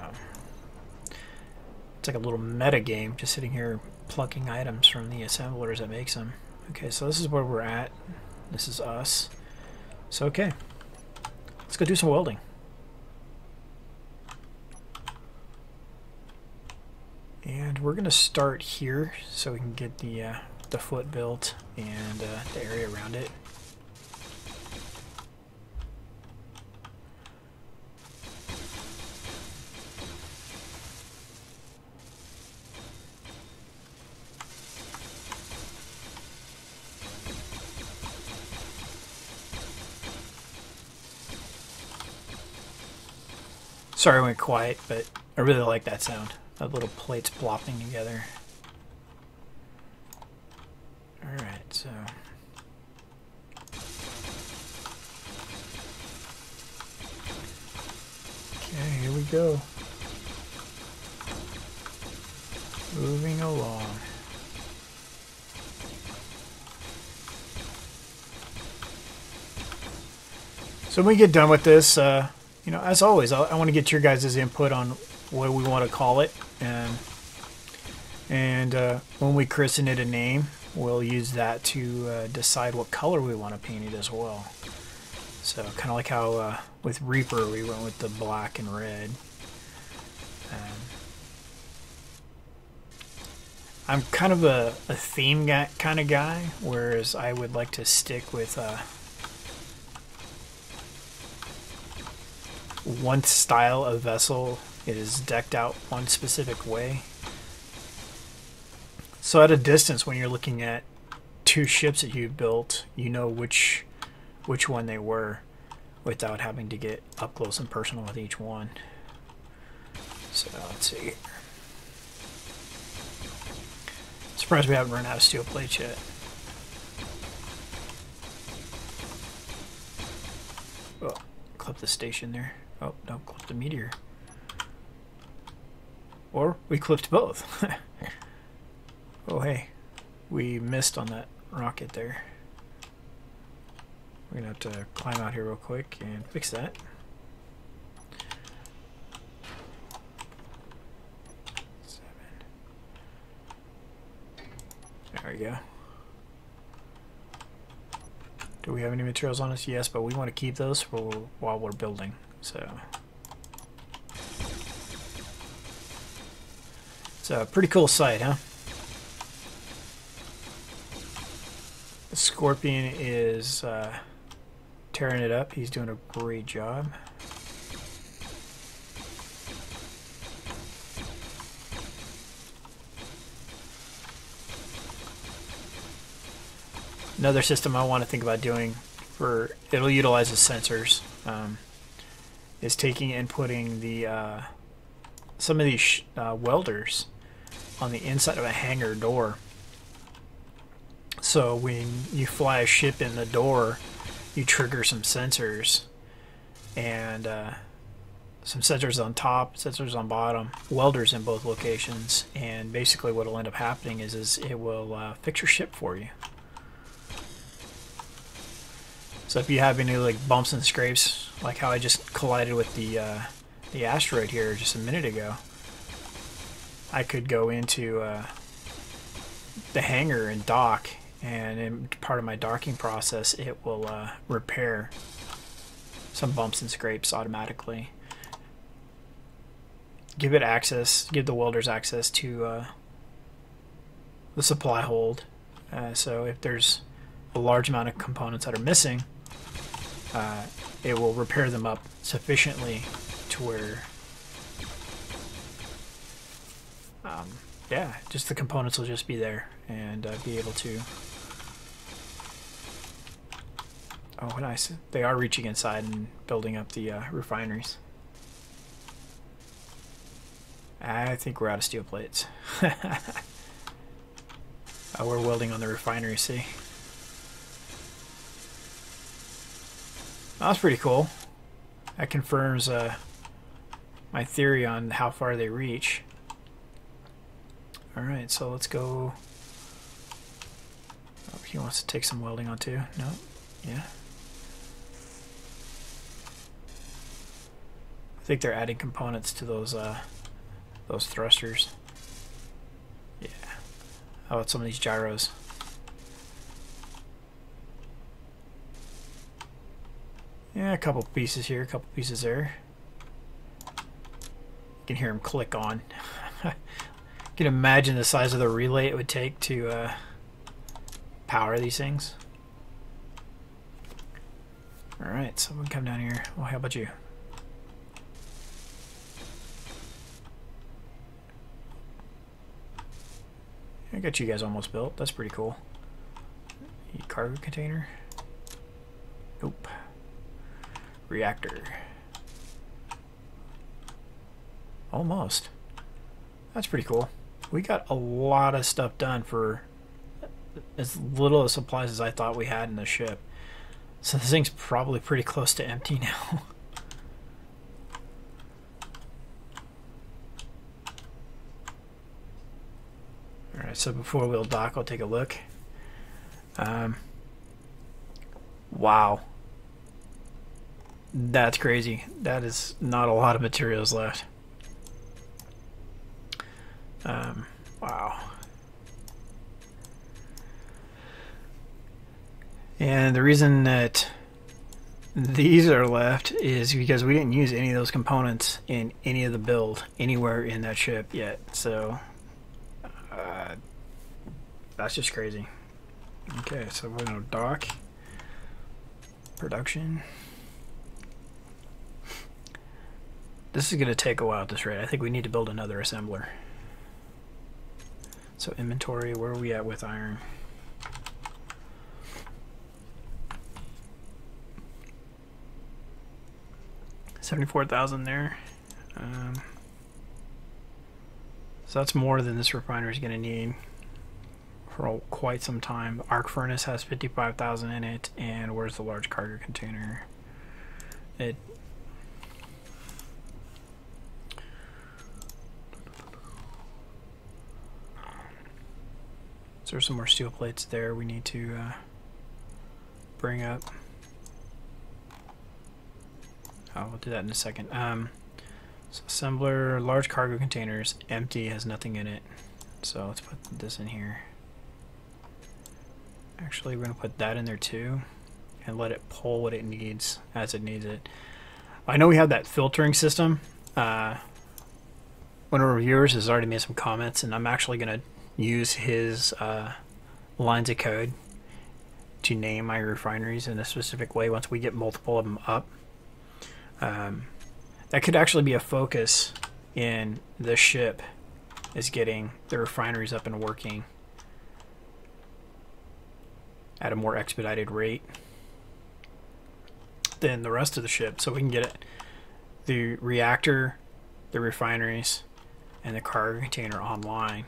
it's like a little meta game, just sitting here plucking items from the assemblers that makes them. Okay, so this is where we're at. This is us. So okay, let's go do some welding. And we're gonna start here so we can get the foot built and the area around it. Sorry I went quiet, but I really like that sound. That little plates plopping together. Alright, so okay, here we go. Moving along. So when we get done with this, you know, as always, I want to get your guys' input on what we want to call it, and when we christen it a name, we'll use that to decide what color we want to paint it as well. So kind of like how with Reaper we went with the black and red. I'm kind of a theme kind of guy, whereas I would like to stick with one style of vessel is decked out one specific way. So at a distance, when you're looking at two ships that you've built, you know which one they were without having to get up close and personal with each one. So let's see. Surprised we haven't run out of steel plates yet. Oh, clip the station there. Oh, no, clip the meteor. Or we clipped both. Oh, hey. We missed on that rocket there. We're going to have to climb out here real quick and fix that. There we go. Do we have any materials on us? Yes, but we want to keep those while we're building. So it's a pretty cool sight, huh? The Scorpion is tearing it up. He's doing a great job. Another system I want to think about doing for it'll utilize the sensors is taking and putting the some of these welders on the inside of a hangar door. So when you fly a ship in the door, you trigger some sensors, and some sensors on top, sensors on bottom, welders in both locations, and basically what will end up happening is it will fix your ship for you. So if you have any like bumps and scrapes, like how I just collided with the asteroid here just a minute ago, I could go into the hangar and dock, and in part of my docking process, it will repair some bumps and scrapes automatically. Give it access, give the welders access to the supply hold. So if there's a large amount of components that are missing, it will repair them up sufficiently to where, yeah, just the components will just be there and be able to. Oh, nice. They are reaching inside and building up the refineries. I think we're out of steel plates. Oh, we're welding on the refinery, see? That's pretty cool. That confirms my theory on how far they reach. Alright, so let's go. Oh, he wants to take some welding on too. No? Yeah. I think they're adding components to those thrusters. Yeah. How about some of these gyros? Yeah, a couple pieces here, a couple pieces there. You can hear them click on. You can imagine the size of the relay it would take to power these things. Alright, someone come down here. Well, how about you? I got you guys almost built. That's pretty cool. Cargo container. Nope. Reactor. Almost. That's pretty cool. We got a lot of stuff done for as little of supplies as I thought we had in the ship. So this thing's probably pretty close to empty now. Alright, so before we'll dock, I'll take a look. Wow. That's crazy. That is not a lot of materials left. Wow. And the reason that these are left is because we didn't use any of those components in any of the build anywhere in that ship yet. So that's just crazy. Okay, so we're gonna dock. Production. This is going to take a while at this rate. I think we need to build another assembler. So inventory, where are we at with iron? $74,000 there. So that's more than this refinery is going to need for quite some time. Arc furnace has 55,000 in it, and where's the large cargo container? So there's some more steel plates there we need to bring up. Oh, we'll do that in a second. So assembler, large cargo containers, empty, has nothing in it. So let's put this in here. Actually, we're going to put that in there too, and let it pull what it needs as it needs it. I know we have that filtering system. One of our viewers has already made some comments, and I'm actually going to use his lines of code to name my refineries in a specific way once we get multiple of them up. That could actually be a focus in the ship, is getting the refineries up and working at a more expedited rate than the rest of the ship, so we can get it, the reactor, the refineries, and the cargo container online.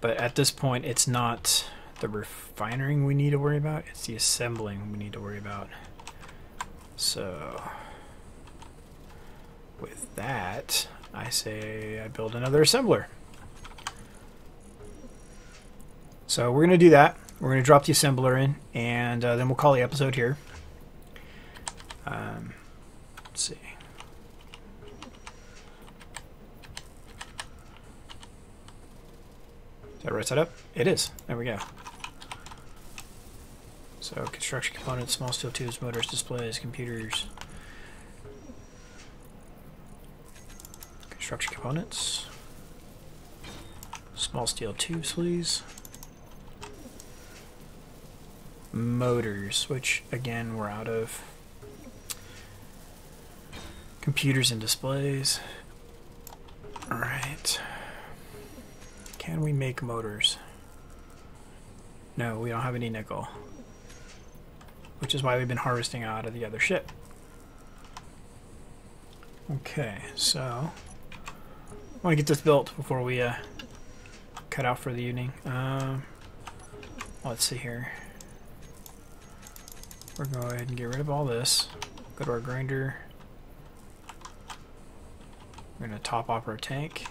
But at this point, it's not the refining we need to worry about, it's the assembling we need to worry about. So with that, I say I build another assembler. So we're going to do that. We're going to drop the assembler in, and then we'll call the episode here. Let's see. Is that right setup? It is. There we go. So construction components, small steel tubes, motors, displays, computers. Construction components. Small steel tubes, please. Motors, which again we're out of. Computers and displays. Alright. Can we make motors? No, we don't have any nickel. Which is why we've been harvesting out of the other ship. Okay, so I want to get this built before we cut out for the evening. Let's see here. We're going to go ahead and get rid of all this. Go to our grinder. We're going to top off our tank.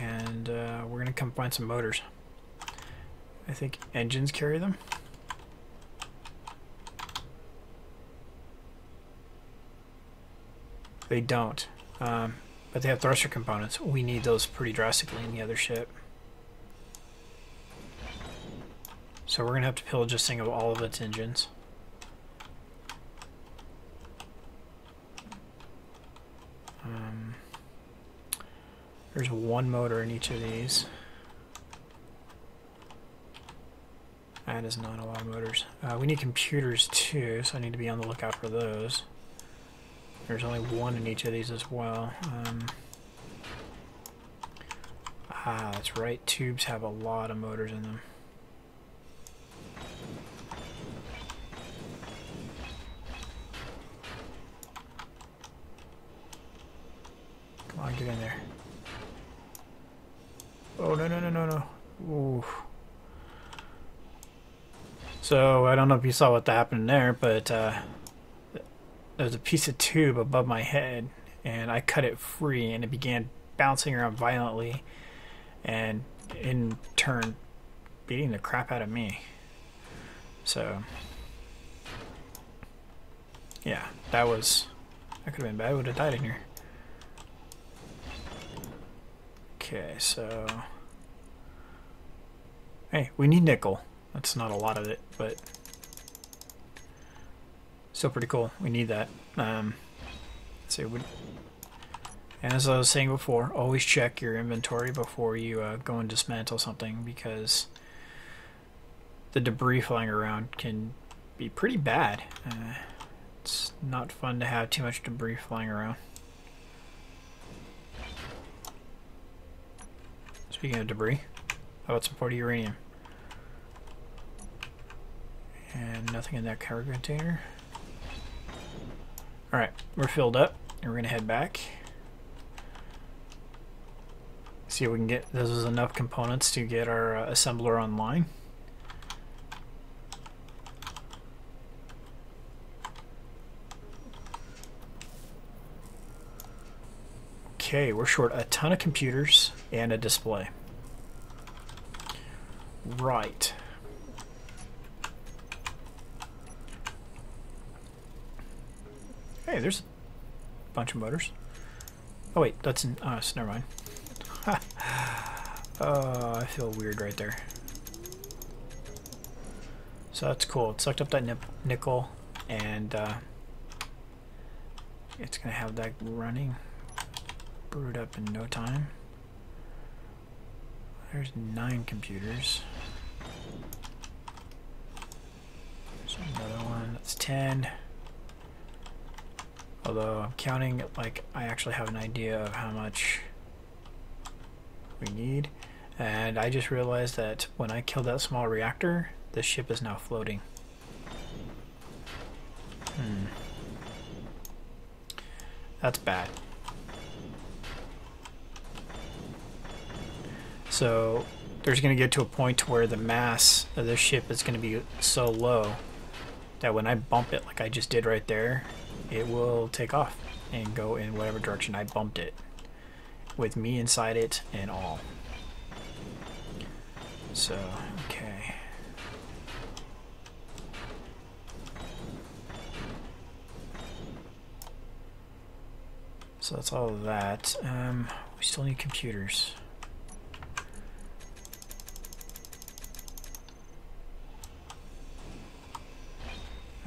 And we're going to come find some motors. I think engines carry them. They don't. But they have thruster components. We need those pretty drastically in the other ship. So we're going to have to pillage this thing of all of its engines. There's one motor in each of these. That is not a lot of motors. We need computers too, so I need to be on the lookout for those. There's only one in each of these as well. That's right. Tubes have a lot of motors in them. Come on, get in there. Oh, no, no, no, no, no. Ooh. So, I don't know if you saw what happened there, but there's a piece of tube above my head, and I cut it free, and it began bouncing around violently, and in turn, beating the crap out of me. So, yeah, that could have been bad. I would have died in here. Okay, so hey, we need nickel. That's not a lot of it, but still pretty cool. We need that. Let's see. And as I was saying before, always check your inventory before you go and dismantle something, because the debris flying around can be pretty bad. It's not fun to have too much debris flying around. Speaking of debris, how about some 40 uranium? And nothing in that cargo container. Alright, we're filled up, and we're going to head back. See if we can get, this is enough components to get our assembler online. Okay, we're short a ton of computers and a display. Right. Hey, there's a bunch of motors. Oh wait, that's in us. Never mind. Oh, I feel weird right there. So that's cool. It sucked up that nickel, and it's gonna have that running, brewed up in no time. There's 9 computers. There's another one. That's 10. Although I'm counting it like I actually have an idea of how much we need. And I just realized that when I killed that small reactor, the ship is now floating. That's bad. So there's going to get to a point where the mass of this ship is going to be so low that when I bump it like I just did right there, it will take off and go in whatever direction I bumped it, with me inside it and all. So, okay. So that's all of that. We still need computers.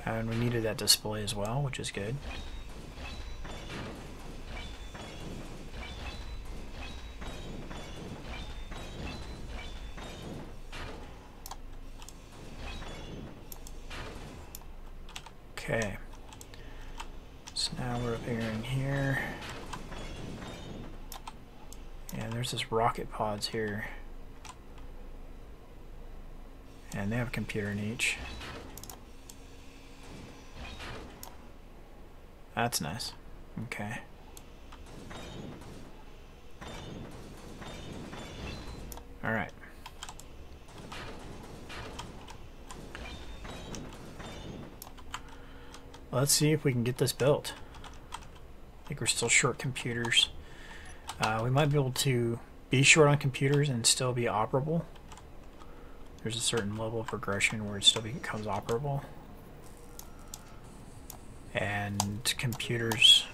And we needed that display as well, which is good. Okay. So now we're appearing here. And there's this rocket pods here. And they have a computer in each. That's nice. Okay. Alright. Let's see if we can get this built. I think we're still short computers. We might be able to be short on computers and still be operable. There's a certain level of progression where it still becomes operable. And computers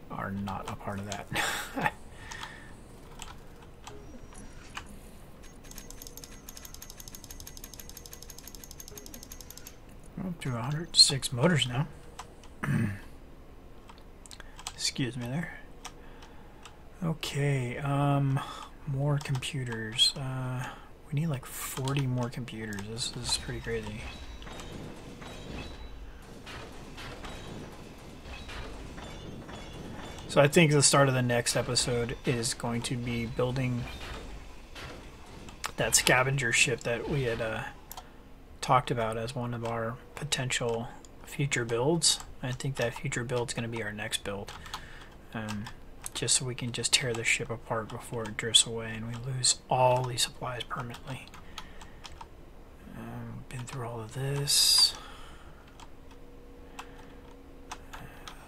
are not a part of that. We're up to 106 motors now. Excuse me there. Okay, more computers. We need like 40 more computers. This is pretty crazy. So I think the start of the next episode is going to be building that scavenger ship that we had talked about as one of our potential future builds. I think that future build is going to be our next build. Just so we can just tear the ship apart before it drifts away and we lose all these supplies permanently. Been through all of this.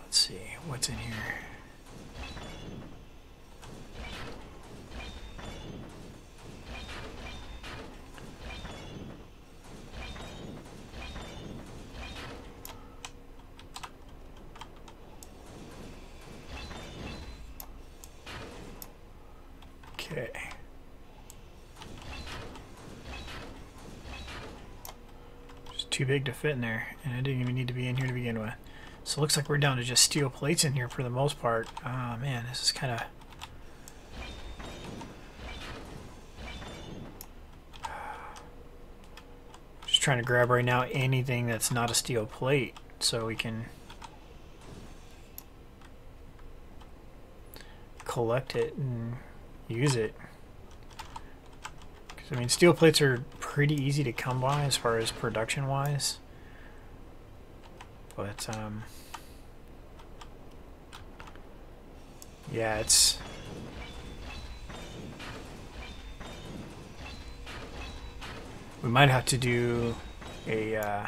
Let's see, what's in here? Okay. Just too big to fit in there, and it didn't even need to be in here to begin with. So it looks like we're down to just steel plates in here for the most part. Oh man, this is kind of... Just trying to grab right now anything that's not a steel plate so we can collect it and use it. Because I mean, steel plates are pretty easy to come by as far as production wise, but yeah, it's we might have to do a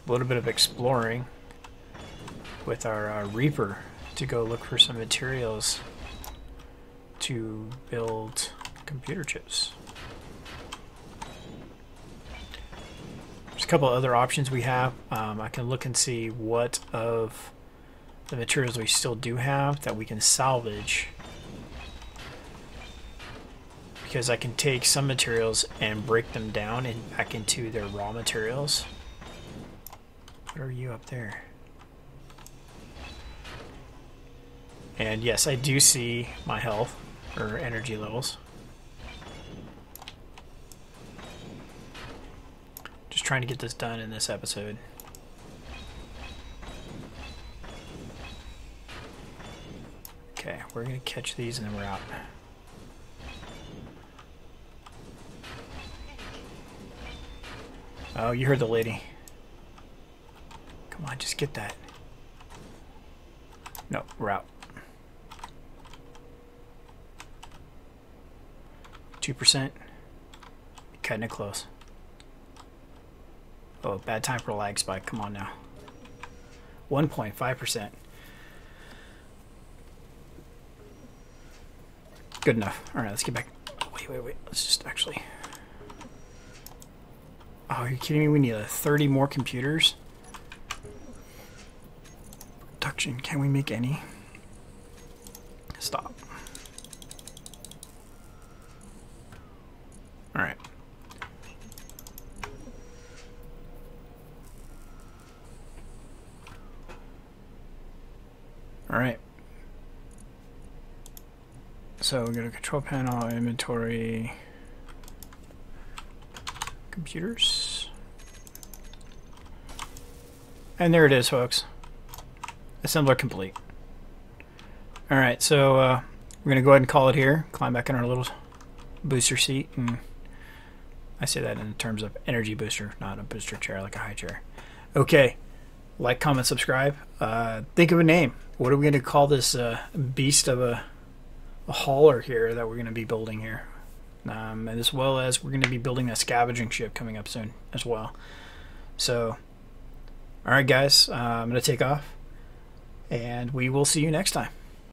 little bit of exploring with our Reaper to go look for some materials to build computer chips. There's a couple other options we have. I can look and see what of the materials we still do have that we can salvage, because I can take some materials and break them down and back into their raw materials. What are you up there? And yes, I do see my health or energy levels. trying to get this done in this episode. Okay, we're going to catch these and then we're out. Oh, you heard the lady. Come on, just get that. No, we're out. 2%. Cutting it close. Oh, bad time for a lag spike. Come on now. 1.5%. Good enough. Alright, let's get back. Oh, wait. Let's just actually... Oh, are you kidding me? We need 30 more computers? Production. Can we make any? Stop. Alright. Alright. So we go to control panel, inventory, computers. And there it is, folks. Assembler complete. Alright, so we're going to go ahead and call it here. Climb back in our little booster seat. And I say that in terms of energy booster, not a booster chair like a high chair. Okay. Like, comment, subscribe. Think of a name. What are we going to call this beast of a hauler here that we're going to be building here? And as well as we're going to be building a scavenging ship coming up soon as well. So, alright guys, I'm going to take off. And we will see you next time.